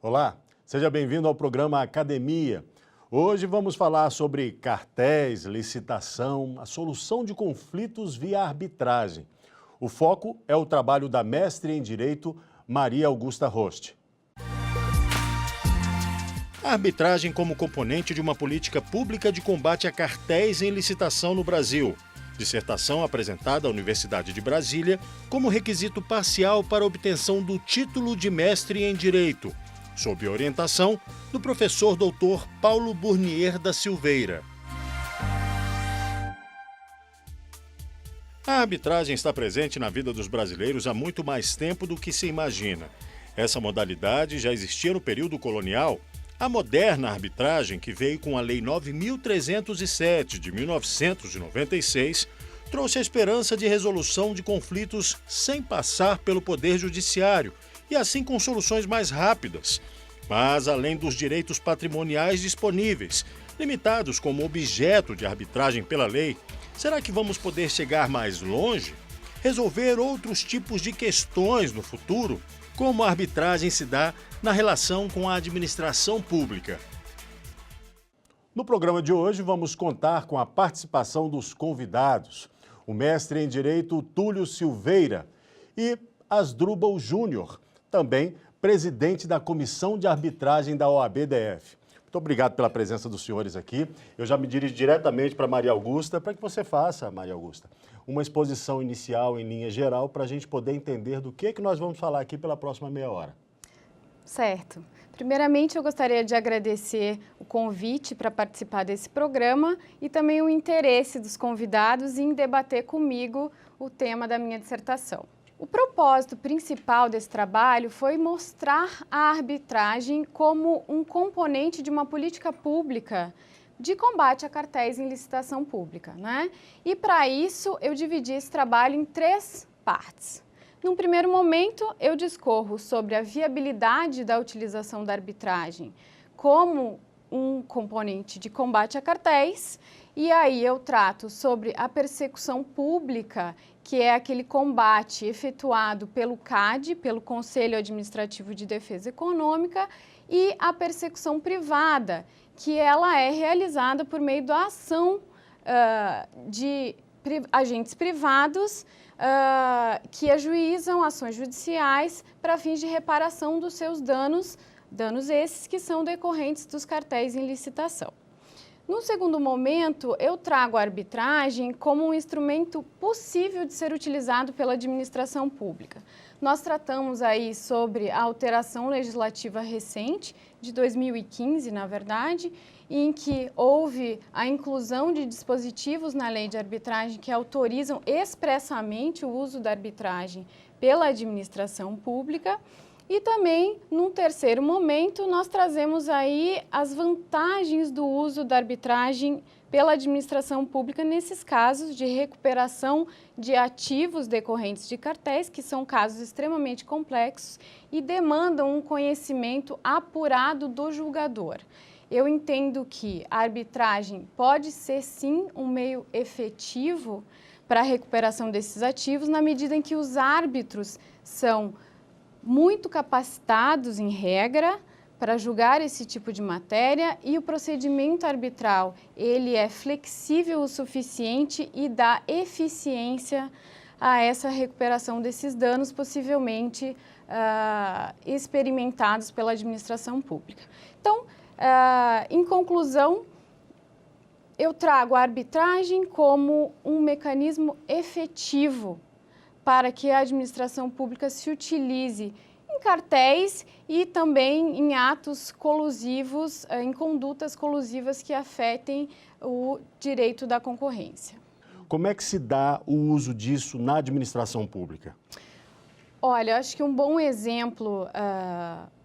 Olá, seja bem-vindo ao programa Academia. Hoje vamos falar sobre cartéis, licitação, a solução de conflitos via arbitragem. O foco é o trabalho da mestre em Direito, Maria Augusta Rost. A arbitragem como componente de uma política pública de combate a cartéis em licitação no Brasil. Dissertação apresentada à Universidade de Brasília como requisito parcial para a obtenção do título de mestre em Direito, sob orientação do professor doutor Paulo Burnier da Silveira. A arbitragem está presente na vida dos brasileiros há muito mais tempo do que se imagina. Essa modalidade já existia no período colonial. A moderna arbitragem, que veio com a Lei 9.307 de 1996, trouxe a esperança de resolução de conflitos sem passar pelo Poder Judiciário e assim com soluções mais rápidas. Mas, além dos direitos patrimoniais disponíveis, limitados como objeto de arbitragem pela lei, será que vamos poder chegar mais longe? Resolver outros tipos de questões no futuro? Como a arbitragem se dá na relação com a administração pública? No programa de hoje, vamos contar com a participação dos convidados. O mestre em Direito Túlio Silveira e Asdrubal Júnior, também presidente da Comissão de Arbitragem da OAB-DF. Muito obrigado pela presença dos senhores aqui. Eu já me dirijo diretamente para Maria Augusta, para que você faça, Maria Augusta, uma exposição inicial em linha geral para a gente poder entender do que nós vamos falar aqui pela próxima meia hora. Certo. Primeiramente, eu gostaria de agradecer o convite para participar desse programa e também o interesse dos convidados em debater comigo o tema da minha dissertação. O propósito principal desse trabalho foi mostrar a arbitragem como um componente de uma política pública de combate a cartéis em licitação pública, né? E para isso eu dividi esse trabalho em 3 partes. Num primeiro momento, eu discorro sobre a viabilidade da utilização da arbitragem como um componente de combate a cartéis, e aí eu trato sobre a persecução pública, que é aquele combate efetuado pelo CAD, pelo Conselho Administrativo de Defesa Econômica, e a persecução privada, que ela é realizada por meio da ação de agentes privados que ajuizam ações judiciais para fins de reparação dos seus danos esses que são decorrentes dos cartéis em licitação. No segundo momento, eu trago a arbitragem como um instrumento possível de ser utilizado pela administração pública. Nós tratamos aí sobre a alteração legislativa recente, de 2015, na verdade, em que houve a inclusão de dispositivos na lei de arbitragem que autorizam expressamente o uso da arbitragem pela administração pública. E também, num terceiro momento, nós trazemos aí as vantagens do uso da arbitragem pela administração pública nesses casos de recuperação de ativos decorrentes de cartéis, que são casos extremamente complexos e demandam um conhecimento apurado do julgador. Eu entendo que a arbitragem pode ser, sim, um meio efetivo para a recuperação desses ativos, na medida em que os árbitros são muito capacitados, em regra, para julgar esse tipo de matéria, e o procedimento arbitral, ele é flexível o suficiente e dá eficiência a essa recuperação desses danos, possivelmente experimentados pela administração pública. Então, em conclusão, eu trago a arbitragem como um mecanismo efetivo para que a administração pública se utilize em cartéis e também em atos colusivos, em condutas colusivas que afetem o direito da concorrência. Como é que se dá o uso disso na administração pública? Olha, acho que um bom exemplo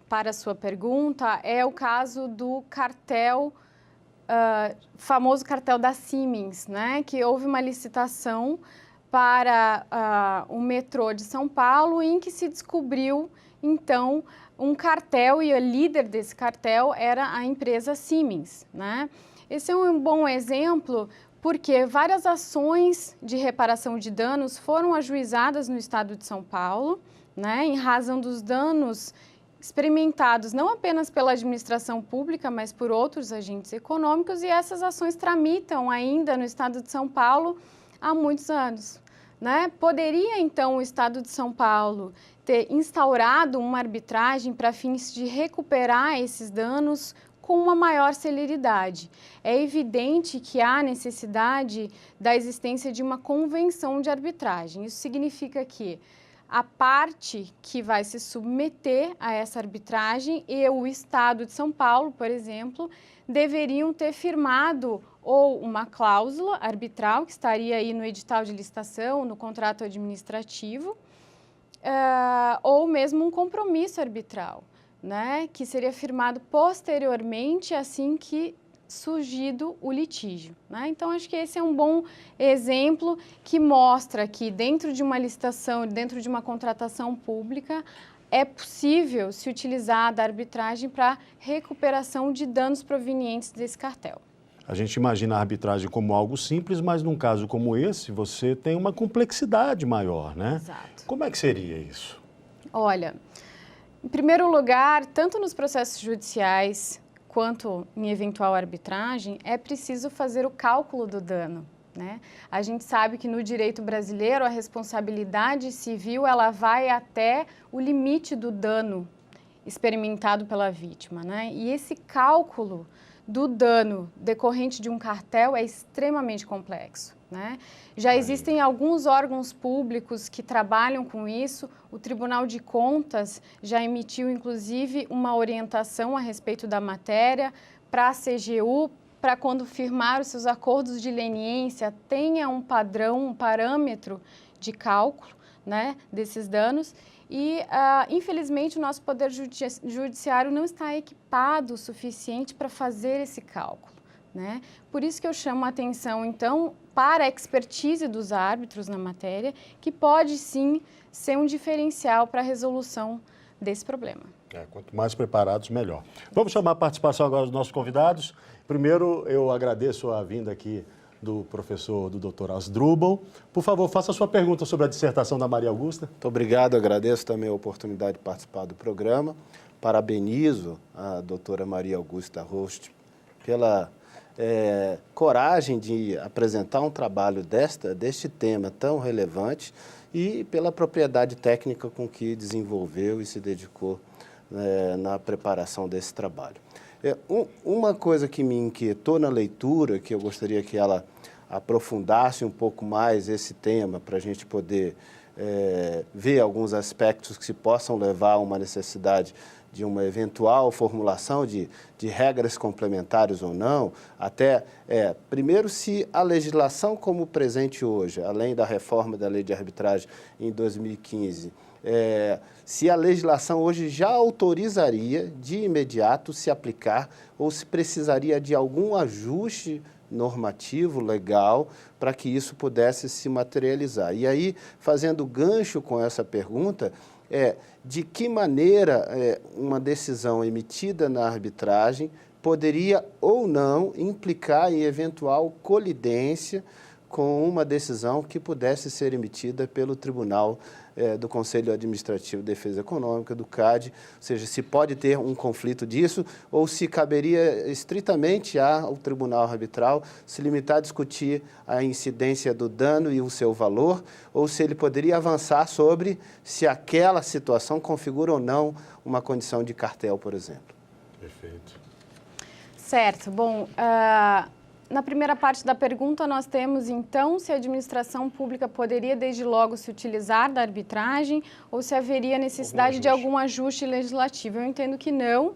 para a sua pergunta é o caso do cartel, famoso cartel da Siemens, né? Que houve uma licitação para o metrô de São Paulo, em que se descobriu, então, um cartel, e o líder desse cartel era a empresa Siemens, né? Esse é um bom exemplo porque várias ações de reparação de danos foram ajuizadas no estado de São Paulo, né, em razão dos danos experimentados não apenas pela administração pública, mas por outros agentes econômicos, e essas ações tramitam ainda no estado de São Paulo há muitos anos, né? Poderia, então, o estado de São Paulo ter instaurado uma arbitragem para fins de recuperar esses danos com uma maior celeridade. É evidente que há necessidade da existência de uma convenção de arbitragem. Isso significa que a parte que vai se submeter a essa arbitragem e o Estado de São Paulo, por exemplo, deveriam ter firmado ou uma cláusula arbitral, que estaria aí no edital de licitação, no contrato administrativo, ou mesmo um compromisso arbitral, né, que seria firmado posteriormente assim que surgido o litígio, né? Então, acho que esse é um bom exemplo que mostra que dentro de uma licitação, dentro de uma contratação pública, é possível se utilizar da arbitragem para recuperação de danos provenientes desse cartel. A gente imagina a arbitragem como algo simples, mas num caso como esse, você tem uma complexidade maior, né? Exato. Como é que seria isso? Olha, em primeiro lugar, tanto nos processos judiciais quanto em eventual arbitragem, é preciso fazer o cálculo do dano, né? A gente sabe que no direito brasileiro a responsabilidade civil ela vai até o limite do dano experimentado pela vítima, né? E esse cálculo do dano decorrente de um cartel é extremamente complexo, né? Já existem alguns órgãos públicos que trabalham com isso. O Tribunal de Contas já emitiu, inclusive, uma orientação a respeito da matéria para a CGU, para quando firmar os seus acordos de leniência, tenha um padrão, um parâmetro de cálculo, né, desses danos. E, infelizmente, o nosso Poder Judiciário não está equipado o suficiente para fazer esse cálculo, né? Por isso que eu chamo a atenção, então, para a expertise dos árbitros na matéria, que pode, sim, ser um diferencial para a resolução desse problema. Quanto mais preparados, melhor. Vamos chamar a participação agora dos nossos convidados. Primeiro, eu agradeço a vinda aqui do professor, do Dr. Asdrubal. Por favor, faça a sua pergunta sobre a dissertação da Maria Augusta. Muito obrigado, agradeço também a oportunidade de participar do programa. Parabenizo a doutora Maria Augusta Rost pela coragem de apresentar um trabalho deste tema tão relevante e pela propriedade técnica com que desenvolveu e se dedicou na preparação desse trabalho. Uma coisa que me inquietou na leitura, que eu gostaria que ela aprofundasse um pouco mais esse tema, para a gente poder ver alguns aspectos que se possam levar a uma necessidade de uma eventual formulação de regras complementares ou não, até, primeiro, se a legislação como presente hoje, além da reforma da lei de arbitragem em 2015, se a legislação hoje já autorizaria de imediato se aplicar ou se precisaria de algum ajuste normativo, legal, para que isso pudesse se materializar. E aí, fazendo gancho com essa pergunta, de que maneira uma decisão emitida na arbitragem poderia ou não implicar em eventual colidência com uma decisão que pudesse ser emitida pelo Tribunal do Conselho Administrativo de Defesa Econômica, do CAD, ou seja, se pode ter um conflito disso ou se caberia estritamente ao Tribunal Arbitral se limitar a discutir a incidência do dano e o seu valor, ou se ele poderia avançar sobre se aquela situação configura ou não uma condição de cartel, por exemplo. Perfeito. Certo. Bom, na primeira parte da pergunta, nós temos, então, se a administração pública poderia, desde logo, se utilizar da arbitragem ou se haveria necessidade de algum ajuste legislativo. Eu entendo que não.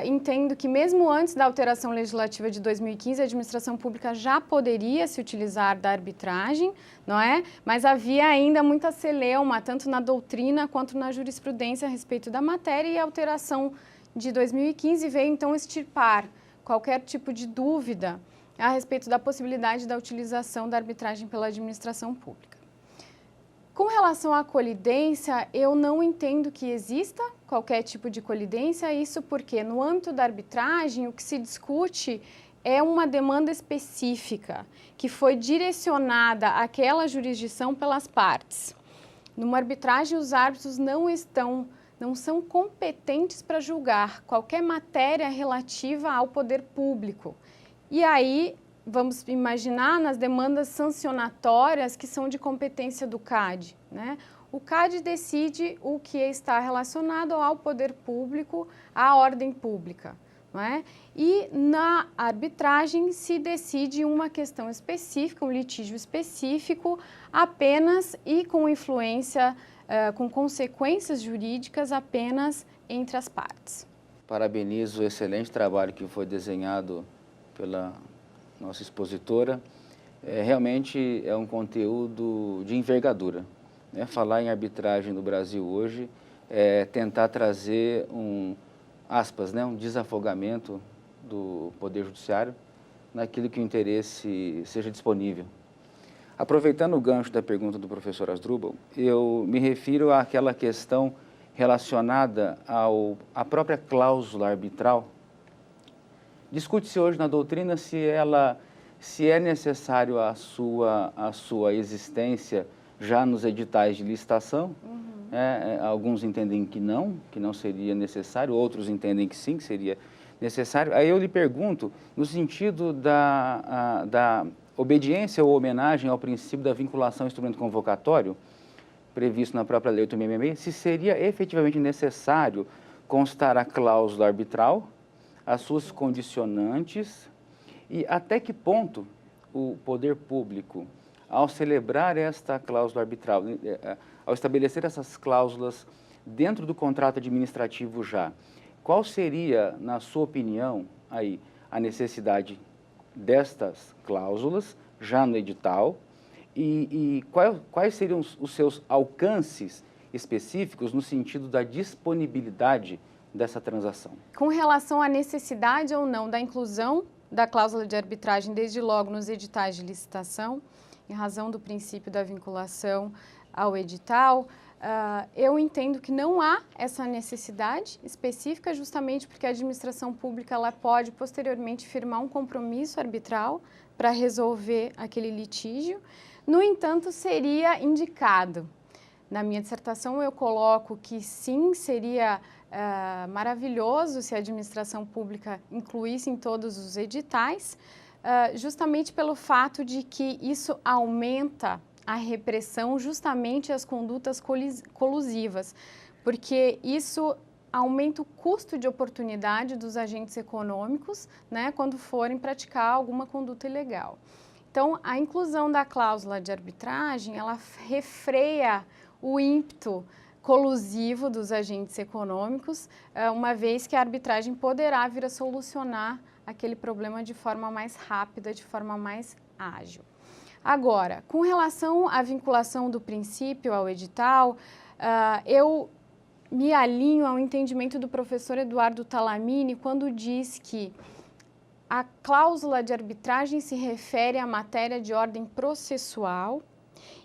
Entendo que, mesmo antes da alteração legislativa de 2015, a administração pública já poderia se utilizar da arbitragem, não é? Mas havia ainda muita celeuma, tanto na doutrina quanto na jurisprudência a respeito da matéria, e a alteração de 2015 veio, então, extirpar qualquer tipo de dúvida a respeito da possibilidade da utilização da arbitragem pela administração pública. Com relação à colidência, eu não entendo que exista qualquer tipo de colidência, isso porque no âmbito da arbitragem o que se discute é uma demanda específica que foi direcionada àquela jurisdição pelas partes. Numa arbitragem, os árbitros não estão não são competentes para julgar qualquer matéria relativa ao poder público. E aí, vamos imaginar nas demandas sancionatórias que são de competência do CAD, né? O CAD decide o que está relacionado ao poder público, à ordem pública, não é? E na arbitragem se decide uma questão específica, um litígio específico, apenas e com influência, com consequências jurídicas apenas entre as partes. Parabenizo o excelente trabalho que foi desenhado pela nossa expositora. Realmente é um conteúdo de envergadura. Falar em arbitragem no Brasil hoje é tentar trazer um desafogamento do Poder Judiciário naquilo que o interesse seja disponível. Aproveitando o gancho da pergunta do professor Asdrubal, eu me refiro àquela questão relacionada à própria cláusula arbitral. Discute-se hoje na doutrina se é necessário a sua existência já nos editais de licitação. Alguns entendem que não seria necessário, outros entendem que sim, que seria necessário. Aí eu lhe pergunto, no sentido da obediência ou homenagem ao princípio da vinculação ao instrumento convocatório, previsto na própria Lei 8.666, se seria efetivamente necessário constar a cláusula arbitral, as suas condicionantes e até que ponto o poder público, ao celebrar esta cláusula arbitral, ao estabelecer essas cláusulas dentro do contrato administrativo já, qual seria, na sua opinião, aí, a necessidade destas cláusulas já no edital e quais seriam os seus alcances específicos no sentido da disponibilidade dessa transação? Com relação à necessidade ou não da inclusão da cláusula de arbitragem, desde logo nos editais de licitação, em razão do princípio da vinculação ao edital, eu entendo que não há essa necessidade específica, justamente porque a administração pública ela pode posteriormente firmar um compromisso arbitral para resolver aquele litígio. No entanto, seria indicado. Na minha dissertação eu coloco que sim, seria maravilhoso se a administração pública incluísse em todos os editais, justamente pelo fato de que isso aumenta a repressão, justamente as condutas colusivas, porque isso aumenta o custo de oportunidade dos agentes econômicos, né, quando forem praticar alguma conduta ilegal. Então, a inclusão da cláusula de arbitragem, ela refreia o ímpeto colusivo dos agentes econômicos, uma vez que a arbitragem poderá vir a solucionar aquele problema de forma mais rápida, de forma mais ágil. Agora, com relação à vinculação do princípio ao edital, eu me alinho ao entendimento do professor Eduardo Talamini quando diz que a cláusula de arbitragem se refere à matéria de ordem processual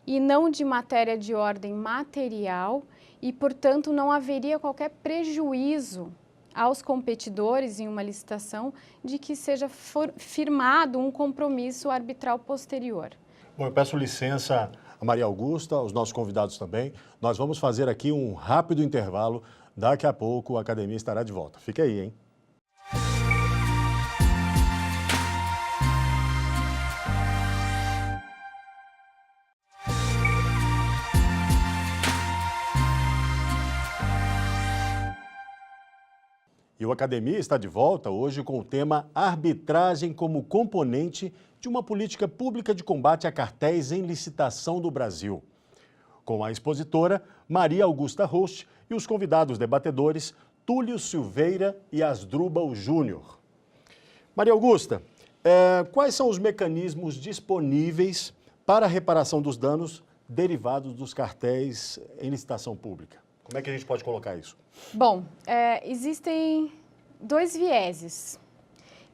e não de matéria de ordem material e, portanto, não haveria qualquer prejuízo aos competidores em uma licitação de que seja firmado um compromisso arbitral posterior. Bom, eu peço licença a Maria Augusta, aos nossos convidados também. Nós vamos fazer aqui um rápido intervalo. Daqui a pouco a academia estará de volta. Fique aí, hein? E o Academia está de volta hoje com o tema Arbitragem como componente de uma política pública de combate a cartéis em licitação do Brasil. Com a expositora Maria Augusta Rost e os convidados debatedores Túlio Silveira e Asdrubal Júnior. Maria Augusta, quais são os mecanismos disponíveis para a reparação dos danos derivados dos cartéis em licitação pública? Como é que a gente pode colocar isso? Bom, existem dois vieses.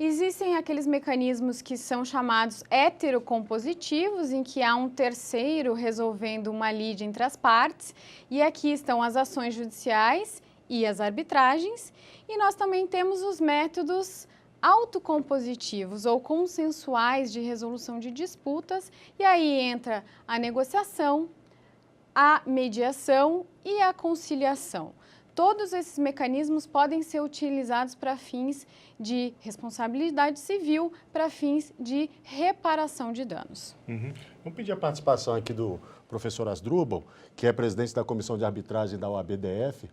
Existem aqueles mecanismos que são chamados heterocompositivos, em que há um terceiro resolvendo uma lide entre as partes, e aqui estão as ações judiciais e as arbitragens, e nós também temos os métodos autocompositivos ou consensuais de resolução de disputas, e aí entra a negociação, a mediação e a conciliação. todos esses mecanismos podem ser utilizados para fins de responsabilidade civil, para fins de reparação de danos. Vamos pedir a participação aqui do professor Asdrubal, que é presidente da Comissão de Arbitragem da OAB-DF.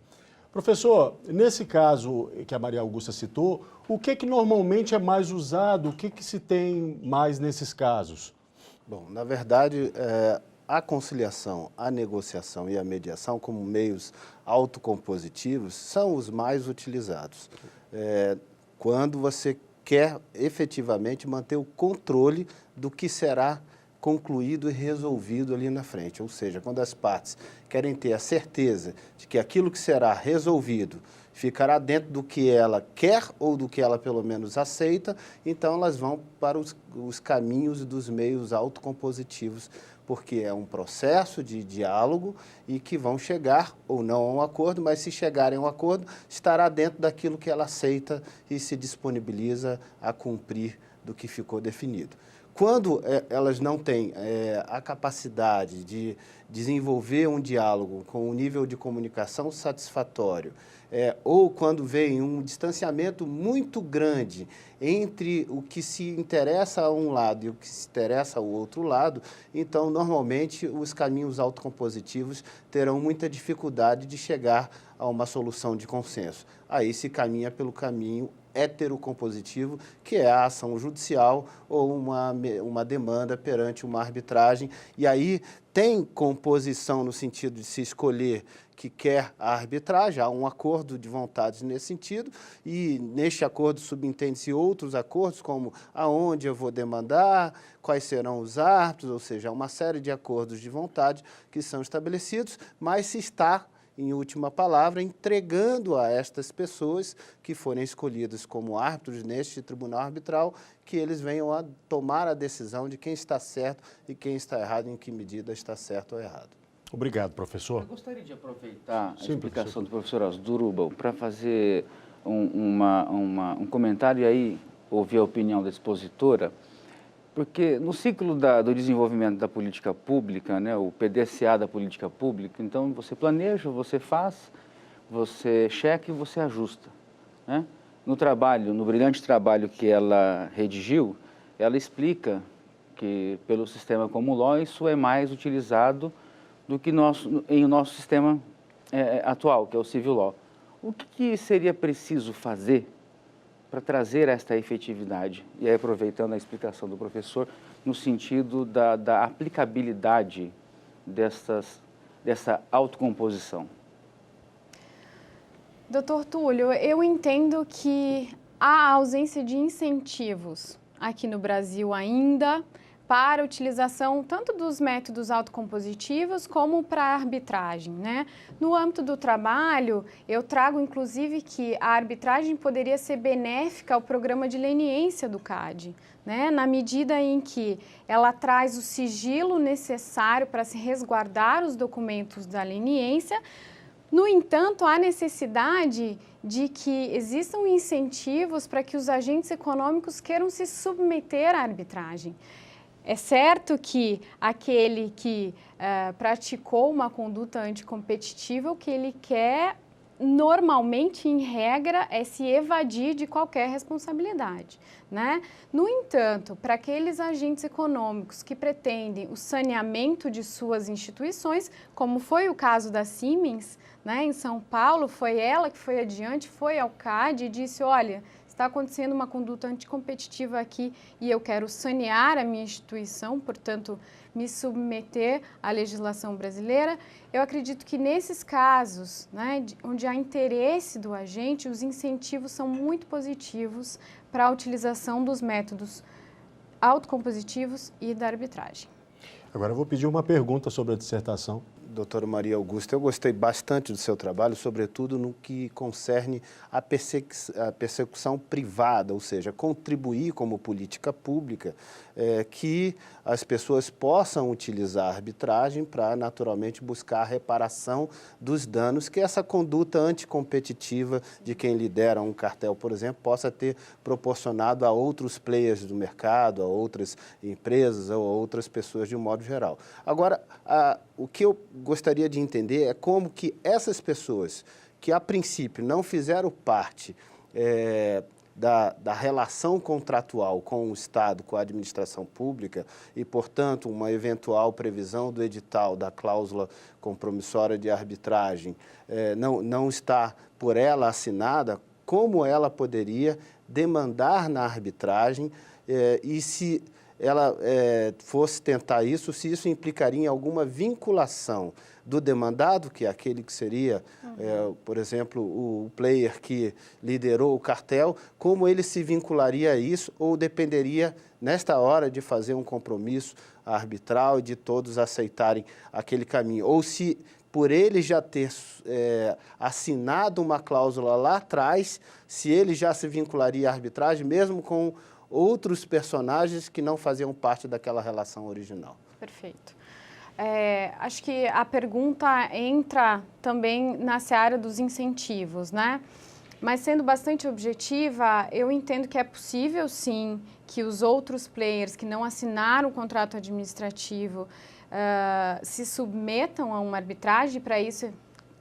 Professor, nesse caso que a Maria Augusta citou, o que normalmente é mais usado, o que se tem mais nesses casos? Bom, na verdade, a conciliação, a negociação e a mediação como meios autocompositivos são os mais utilizados. Quando você quer efetivamente manter o controle do que será concluído e resolvido ali na frente. Ou seja, quando as partes querem ter a certeza de que aquilo que será resolvido ficará dentro do que ela quer ou do que ela pelo menos aceita, então elas vão para os caminhos dos meios autocompositivos, porque é um processo de diálogo e que vão chegar ou não a um acordo, mas se chegarem a um acordo, estará dentro daquilo que ela aceita e se disponibiliza a cumprir do que ficou definido. Quando elas não têm a capacidade de desenvolver um diálogo com um nível de comunicação satisfatório, ou quando vem um distanciamento muito grande entre o que se interessa a um lado e o que se interessa ao outro lado, então, normalmente, os caminhos autocompositivos terão muita dificuldade de chegar a uma solução de consenso. Aí se caminha pelo caminho heterocompositivo, que é a ação judicial ou uma demanda perante uma arbitragem. E aí tem composição no sentido de se escolher que quer a arbitragem, há um acordo de vontades nesse sentido, e neste acordo subentende-se outros acordos, como aonde eu vou demandar, quais serão os árbitros, ou seja, uma série de acordos de vontade que são estabelecidos, mas se está, em última palavra, entregando a estas pessoas que forem escolhidas como árbitros neste tribunal arbitral, que eles venham a tomar a decisão de quem está certo e quem está errado, em que medida está certo ou errado. Obrigado, professor. Eu gostaria de aproveitar a explicação do professor Asdrubal para fazer um comentário e aí ouvir a opinião da expositora, porque no ciclo do desenvolvimento da política pública, né, o PDCA da política pública, então você planeja, você faz, você checa e você ajusta, né? No trabalho, no brilhante trabalho que ela redigiu, ela explica que pelo sistema Common Law isso é mais utilizado do que em o nosso sistema atual, que é o Civil Law. O que seria preciso fazer para trazer esta efetividade? E aí, aproveitando a explicação do professor, no sentido da aplicabilidade dessa autocomposição. Doutor Túlio, eu entendo que há ausência de incentivos aqui no Brasil ainda para a utilização tanto dos métodos autocompositivos como para a arbitragem, né? No âmbito do trabalho, eu trago inclusive que a arbitragem poderia ser benéfica ao programa de leniência do CAD, né? Na medida em que ela traz o sigilo necessário para se resguardar os documentos da leniência. No entanto, há necessidade de que existam incentivos para que os agentes econômicos queiram se submeter à arbitragem. É certo que aquele que praticou uma conduta anticompetitiva, o que ele quer, normalmente, em regra, é se evadir de qualquer responsabilidade, né? No entanto, para aqueles agentes econômicos que pretendem o saneamento de suas instituições, como foi o caso da Siemens, né, em São Paulo, foi ela que foi adiante, foi ao CAD e disse, olha, está acontecendo uma conduta anticompetitiva aqui e eu quero sanear a minha instituição, portanto, me submeter à legislação brasileira. Eu acredito que nesses casos, né, onde há interesse do agente, os incentivos são muito positivos para a utilização dos métodos autocompositivos e da arbitragem. Agora eu vou pedir uma pergunta sobre a dissertação. Doutora Maria Augusta, eu gostei bastante do seu trabalho, sobretudo no que concerne a persecução privada, ou seja, contribuir como política pública, que as pessoas possam utilizar a arbitragem para, naturalmente, buscar a reparação dos danos que essa conduta anticompetitiva de quem lidera um cartel, por exemplo, possa ter proporcionado a outros players do mercado, a outras empresas ou a outras pessoas de um modo geral. Agora, o que eu gostaria de entender é como que essas pessoas que, a princípio, não fizeram parte da relação contratual com o Estado, com a administração pública e, portanto, uma eventual previsão do edital da cláusula compromissória de arbitragem não está por ela assinada, como ela poderia demandar na arbitragem e se ela fosse tentar isso, se isso implicaria em alguma vinculação do demandado, que é aquele que seria, por exemplo, o player que liderou o cartel, como ele se vincularia a isso ou dependeria, nesta hora, de fazer um compromisso arbitral e de todos aceitarem aquele caminho. Ou se, por ele já ter assinado uma cláusula lá atrás, se ele já se vincularia à arbitragem, mesmo com outros personagens que não faziam parte daquela relação original. Perfeito. Acho que a pergunta entra também na seara dos incentivos, né? Mas sendo bastante objetiva, eu entendo que é possível, sim, que os outros players que não assinaram o contrato administrativo se submetam a uma arbitragem. Para isso,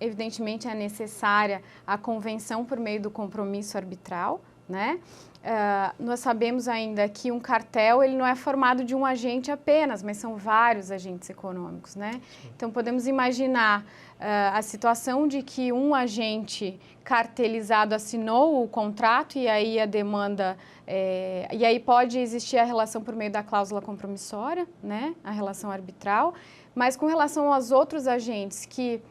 evidentemente, é necessária a convenção por meio do compromisso arbitral, né? Nós sabemos ainda que um cartel ele não é formado de um agente apenas, mas são vários agentes econômicos, né? Então, podemos imaginar a situação de que um agente cartelizado assinou o contrato e aí a demanda, e aí pode existir a relação por meio da cláusula compromissória, né? A relação arbitral, mas com relação aos outros agentes que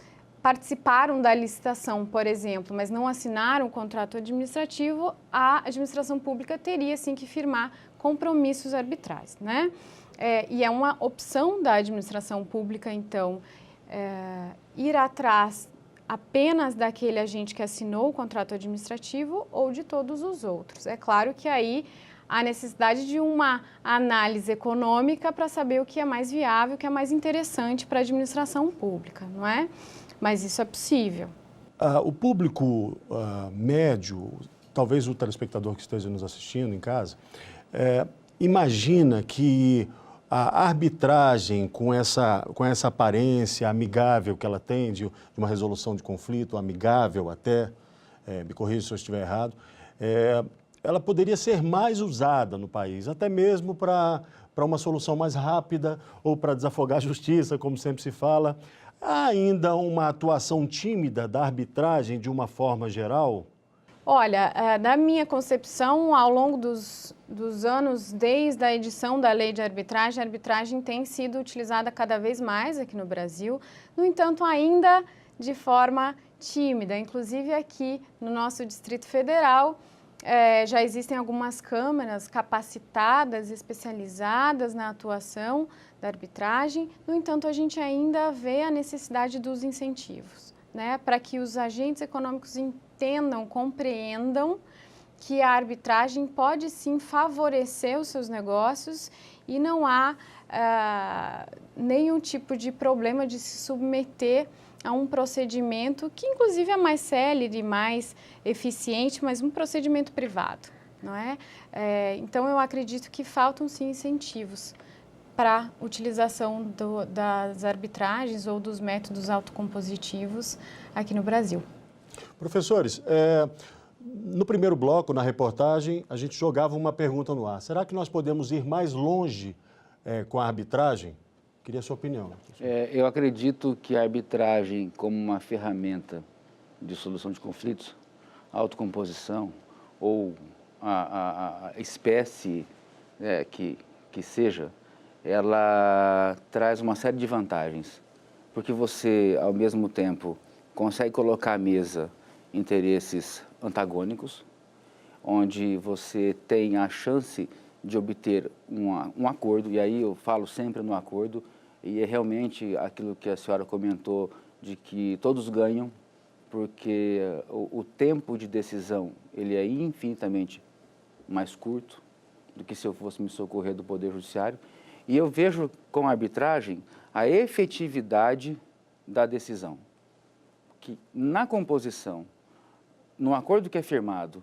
participaram da licitação, por exemplo, mas não assinaram o contrato administrativo, a administração pública teria, sim, que firmar compromissos arbitrais, né? E é uma opção da administração pública, então, ir atrás apenas daquele agente que assinou o contrato administrativo ou de todos os outros. É claro que aí há necessidade de uma análise econômica para saber o que é mais viável, o que é mais interessante para a administração pública, não é? Mas isso é possível. O público médio, talvez o telespectador que esteja nos assistindo em casa, imagina que a arbitragem com essa aparência amigável que ela tem de uma resolução de conflito, amigável até, me corrija se eu estiver errado, ela poderia ser mais usada no país, até mesmo para uma solução mais rápida ou para desafogar a justiça, como sempre se fala. Há ainda uma atuação tímida da arbitragem de uma forma geral? Olha, na minha concepção, ao longo dos anos, desde a edição da lei de arbitragem, a arbitragem tem sido utilizada cada vez mais aqui no Brasil, no entanto, ainda de forma tímida. Inclusive aqui no nosso Distrito Federal, já existem algumas câmaras capacitadas, especializadas na atuação da arbitragem. No entanto, a gente ainda vê a necessidade dos incentivos, né, para que os agentes econômicos entendam, compreendam que a arbitragem pode sim favorecer os seus negócios e não há nenhum tipo de problema de se submeter a um procedimento que inclusive é mais célere, mais eficiente, mas um procedimento privado, não é? Então eu acredito que faltam sim incentivos para a utilização das arbitragens ou dos métodos autocompositivos aqui no Brasil. Professores, no primeiro bloco, na reportagem, a gente jogava uma pergunta no ar. Será que nós podemos ir mais longe com a arbitragem? Queria a sua opinião. Eu acredito que a arbitragem, como uma ferramenta de solução de conflitos, autocomposição ou a espécie que seja, ela traz uma série de vantagens, porque você, ao mesmo tempo, consegue colocar à mesa interesses antagônicos, onde você tem a chance de obter um acordo, e aí eu falo sempre no acordo, e é realmente aquilo que a senhora comentou, de que todos ganham, porque o tempo de decisão ele é infinitamente mais curto do que se eu fosse me socorrer do Poder Judiciário. E eu vejo com a arbitragem a efetividade da decisão, que na composição, no acordo que é firmado,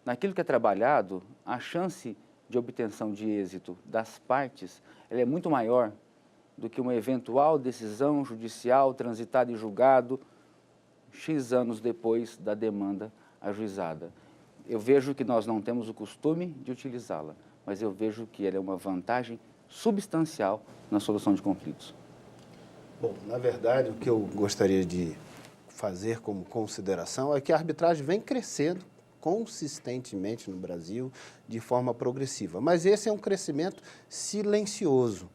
naquilo que é trabalhado, a chance de obtenção de êxito das partes ela é muito maior do que uma eventual decisão judicial transitada em julgado X anos depois da demanda ajuizada. Eu vejo que nós não temos o costume de utilizá-la, mas eu vejo que ela é uma vantagem substancial na solução de conflitos. Bom, na verdade, o que eu gostaria de fazer como consideração é que a arbitragem vem crescendo consistentemente no Brasil de forma progressiva. Mas esse é um crescimento silencioso,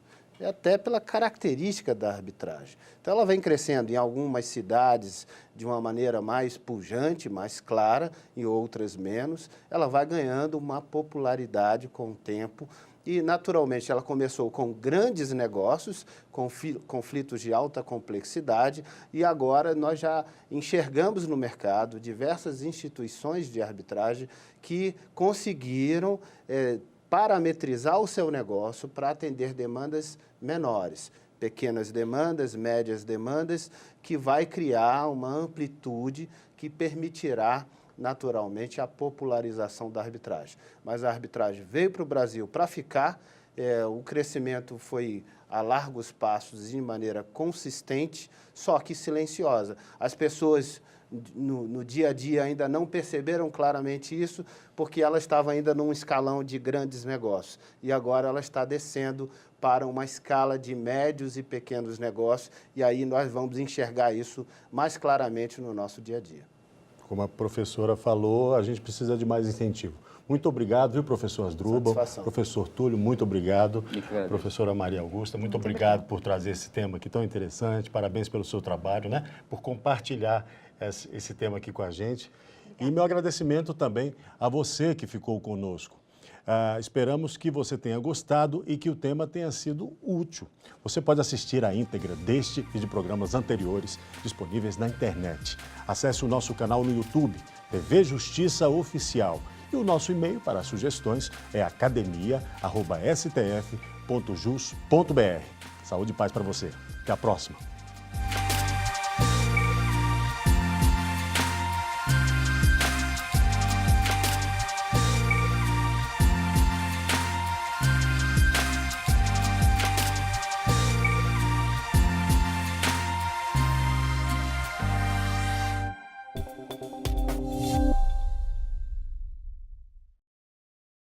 até pela característica da arbitragem. Então, ela vem crescendo em algumas cidades de uma maneira mais pujante, mais clara, em outras menos. Ela vai ganhando uma popularidade com o tempo e, naturalmente, ela começou com grandes negócios, conflitos de alta complexidade, e agora nós já enxergamos no mercado diversas instituições de arbitragem que conseguiram parametrizar o seu negócio para atender demandas menores, pequenas demandas, médias demandas, que vai criar uma amplitude que permitirá naturalmente a popularização da arbitragem. Mas a arbitragem veio para o Brasil para ficar, o crescimento foi a largos passos de maneira consistente, só que silenciosa. As pessoas no dia a dia ainda não perceberam claramente isso, porque ela estava ainda num escalão de grandes negócios. E agora ela está descendo para uma escala de médios e pequenos negócios, e aí nós vamos enxergar isso mais claramente no nosso dia a dia. Como a professora falou, a gente precisa de mais incentivo. Muito obrigado, viu, professor Asdrubal? Satisfação. Professor Túlio, muito obrigado. Professora Maria Augusta, muito obrigado por trazer esse tema aqui tão interessante. Parabéns pelo seu trabalho, né? Por compartilhar esse tema aqui com a gente. E meu agradecimento também a você que ficou conosco. Esperamos que você tenha gostado e que o tema tenha sido útil. Você pode assistir a íntegra deste e de programas anteriores disponíveis na internet. Acesse o nosso canal no YouTube, TV Justiça Oficial. E o nosso e-mail para sugestões é academia@stf.jus.br. Saúde e paz para você. Até a próxima.